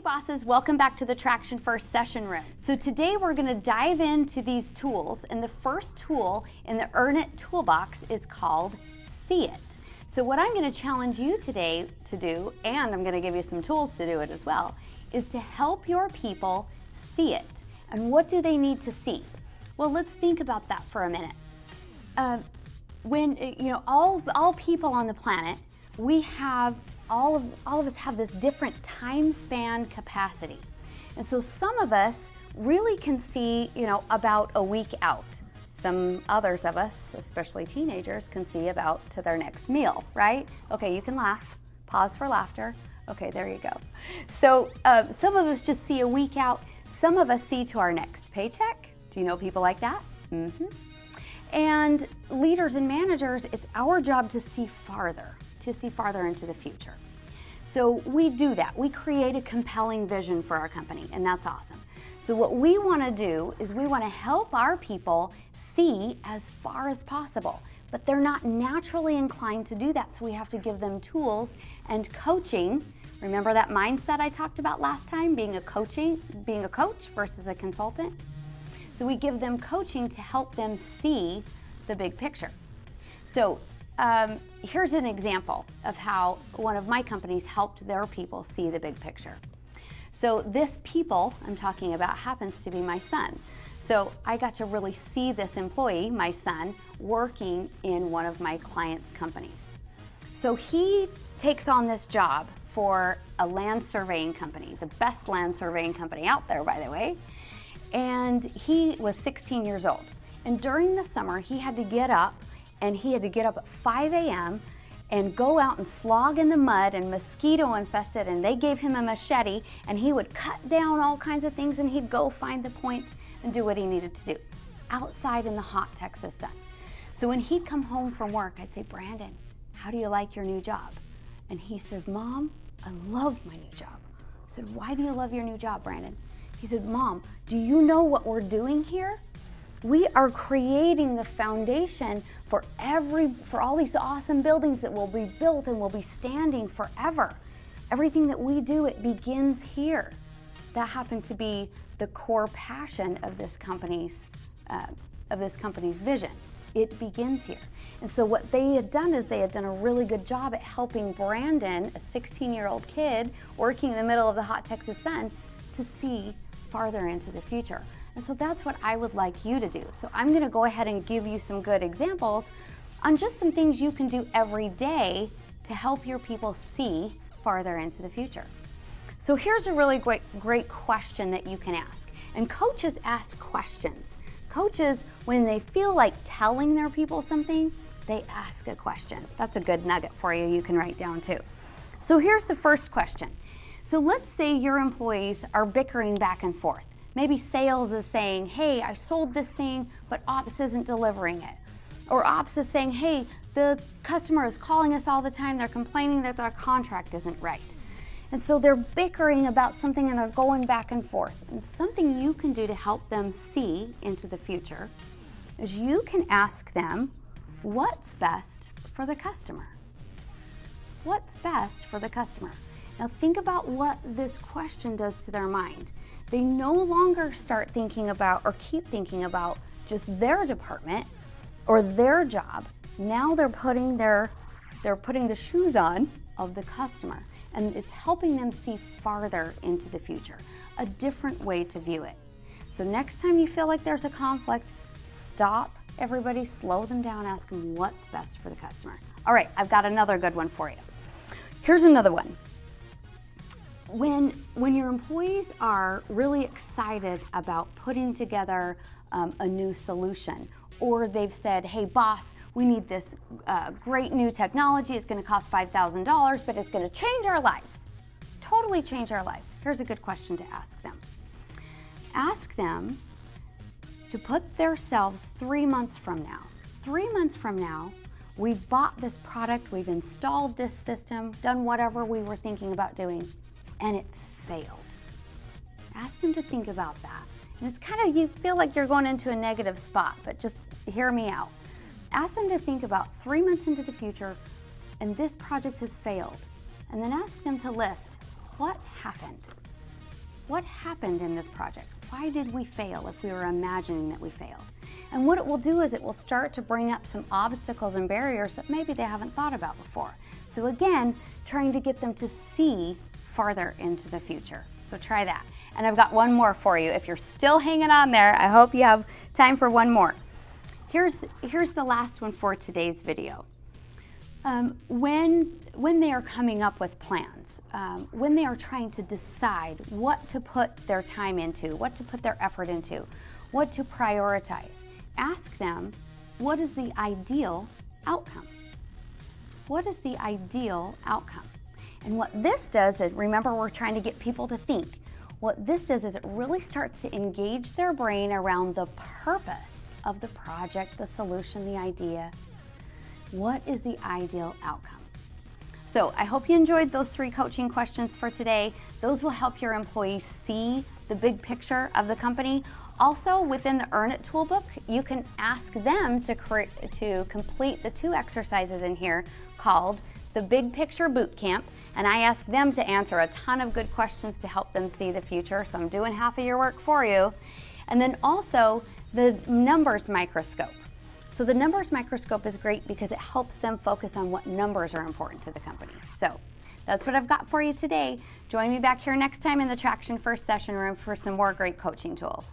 bosses, welcome back to the Traction First Session Room. So today we're going to dive into these tools, and the first tool in the Earn It toolbox is called See It. So what I'm going to challenge you today to do, and I'm going to give you some tools to do it as well, is to help your people see it. And what do they need to see? Well, let's think about that for a minute. When all people on the planet, we have all of us have this different time span capacity. And so some of us really can see, about a week out. Some others of us, especially teenagers, can see about to their next meal, right? Okay, you can laugh. Pause for laughter. Okay, there you go. So some of us just see a week out. Some of us see to our next paycheck. Do you know people like that? Mm-hmm. And leaders and managers, it's our job to see farther into the future. So we do that. We create a compelling vision for our company, and that's awesome. So what we want to do is we want to help our people see as far as possible, but they're not naturally inclined to do that, so we have to give them tools and coaching. Remember that mindset I talked about last time, being a coach versus a consultant? So we give them coaching to help them see the big picture. So here's an example of how one of my companies helped their people see the big picture. So this people I'm talking about happens to be my son. So I got to really see this employee, my son, working in one of my clients' companies. So he takes on this job for a land surveying company, the best land surveying company out there, by the way. And he was 16 years old. And during the summer, he had to get up at 5 a.m. and go out and slog in the mud and mosquito infested, and they gave him a machete, and he would cut down all kinds of things, and he'd go find the points and do what he needed to do outside in the hot Texas sun. So when he'd come home from work, I'd say, "Brandon, how do you like your new job?" And he says, "Mom, I love my new job." I said, "Why do you love your new job, Brandon?" He said, "Mom, do you know what we're doing here? We are creating the foundation for all these awesome buildings that will be built and will be standing forever. Everything that we do, it begins here." That happened to be the core passion of this company's vision. It begins here. And so what they had done is they had done a really good job at helping Brandon, a 16-year-old kid working in the middle of the hot Texas sun, to see farther into the future. And so that's what I would like you to do. So I'm going to go ahead and give you some good examples on just some things you can do every day to help your people see farther into the future. So here's a really great question that you can ask. And coaches ask questions. Coaches, when they feel like telling their people something, they ask a question. That's a good nugget for you. You can write down too. So here's the first question. So let's say your employees are bickering back and forth. Maybe sales is saying, "Hey, I sold this thing, but ops isn't delivering it." Or ops is saying, "Hey, the customer is calling us all the time. They're complaining that their contract isn't right." And so they're bickering about something and they're going back and forth. And something you can do to help them see into the future is you can ask them, what's best for the customer? What's best for the customer? Now think about what this question does to their mind. They no longer start thinking about or keep thinking about just their department or their job. Now they're putting the shoes on of the customer, and it's helping them see farther into the future, a different way to view it. So next time you feel like there's a conflict, stop, everybody, slow them down, ask them what's best for the customer. All right, I've got another good one for you. Here's another one. When your employees are really excited about putting together a new solution, or they've said, "Hey boss, we need this great new technology, it's going to cost $5,000, but it's going to change our lives, totally change our lives." Here's a good question to ask them. Ask them to put themselves 3 months from now. 3 months from now, we've bought this product, we've installed this system, done whatever we were thinking about doing, and it's failed. Ask them to think about that. And it's kind of, you feel like you're going into a negative spot, but just hear me out. Ask them to think about 3 months into the future, and this project has failed. And then ask them to list what happened. what happened in this project? Why did we fail if we were imagining that we failed? And what it will do is it will start to bring up some obstacles and barriers that maybe they haven't thought about before. So again, trying to get them to see farther into the future. So try that. And I've got one more for you. If you're still hanging on there, I hope you have time for one more. Here's the last one for today's video. When they are coming up with plans, when they are trying to decide what to put their time into, what to put their effort into, what to prioritize, ask them, what is the ideal outcome? What is the ideal outcome? And what this does is, remember, we're trying to get people to think. What this does is it really starts to engage their brain around the purpose of the project, the solution, the idea. What is the ideal outcome? So I hope you enjoyed those 3 coaching questions for today. Those will help your employees see the big picture of the company. Also, within the Earn It Toolbook, you can ask them to complete the 2 exercises in here called the Big Picture Boot Camp, and I ask them to answer a ton of good questions to help them see the future, so I'm doing half of your work for you. And then also the numbers microscope. So the numbers microscope is great because it helps them focus on what numbers are important to the company. So that's what I've got for you today. Join me back here next time in the Traction First Session Room for some more great coaching tools.